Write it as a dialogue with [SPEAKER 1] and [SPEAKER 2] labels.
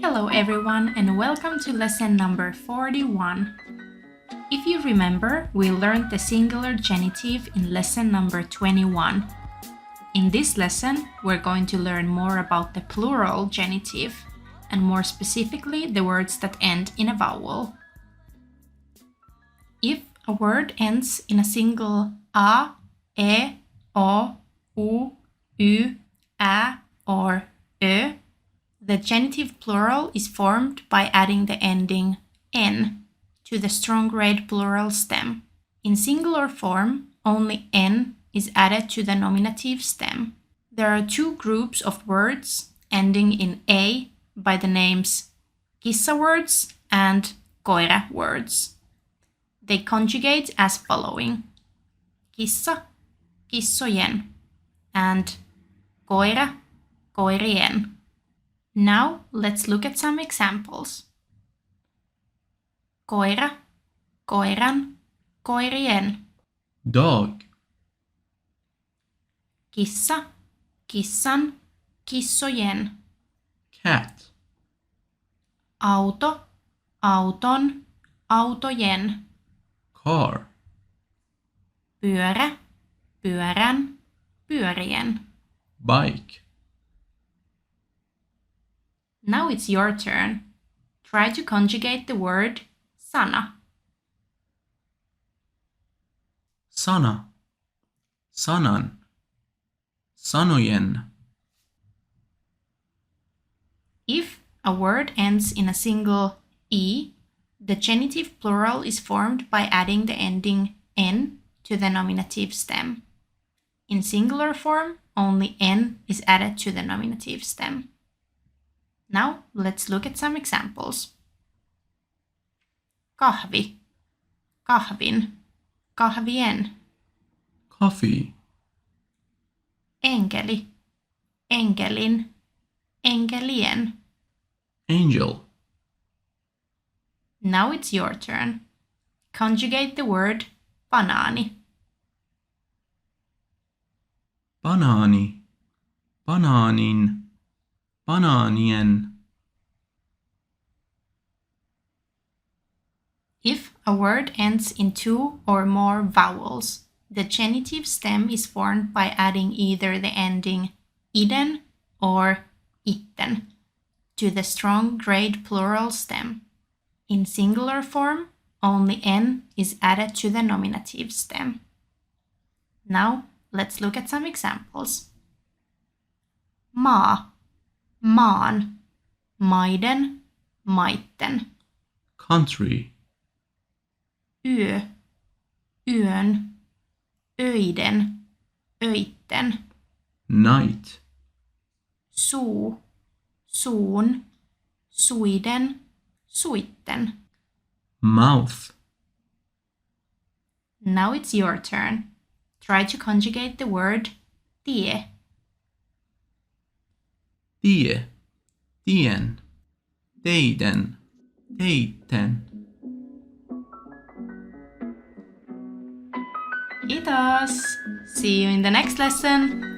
[SPEAKER 1] Hello everyone and welcome to lesson number 41. If you remember, we learned the singular genitive in lesson number 21. In this lesson, we're going to learn more about the plural genitive and more specifically the words that end in a vowel. If a word ends in a single a, e, o, u, ä, or ö, the genitive plural is formed by adding the ending n to the strong red plural stem. In singular form, only n is added to the nominative stem. There are two groups of words ending in a by the names kissa words and koira words. They conjugate as following: kissa, kissojen, and koira, koirien. Now let's look at some examples. Koira, koiran, koirien.
[SPEAKER 2] Dog,
[SPEAKER 1] Kissa, kissan, kissojen.
[SPEAKER 2] cat,
[SPEAKER 1] Auto, auton, autojen.
[SPEAKER 2] car,
[SPEAKER 1] Pyörä, pyörän, pyörien.
[SPEAKER 2] bike,
[SPEAKER 1] Now it's your turn. Try to conjugate the word sana.
[SPEAKER 2] sana, sanan, sanojen.
[SPEAKER 1] If a word ends in a single e, the genitive plural is formed by adding the ending n to the nominative stem. In singular form, only n is added to the nominative stem. Now let's look at some examples. Kahvi, kahvin, kahvien.
[SPEAKER 2] Coffee,
[SPEAKER 1] Enkeli, enkelin, enkelien.
[SPEAKER 2] angel,
[SPEAKER 1] Now it's your turn. Conjugate the word banaani.
[SPEAKER 2] banaani, banaanin, banaanien.
[SPEAKER 1] If a word ends in two or more vowels, the genitive stem is formed by adding either the ending iden or itten to the strong grade plural stem. In singular form, only n is added to the nominative stem. Now, let's look at some examples. Maa, maan, maiden, maitten.
[SPEAKER 2] Country,
[SPEAKER 1] Yö, yön, öiden, öitten.
[SPEAKER 2] night,
[SPEAKER 1] Suu, suun, suiden, suitten.
[SPEAKER 2] mouth,
[SPEAKER 1] Now it's your turn. Try to conjugate the word tie.
[SPEAKER 2] tie, tien, teiden, teitten.
[SPEAKER 1] Kiitos! See you in the next lesson!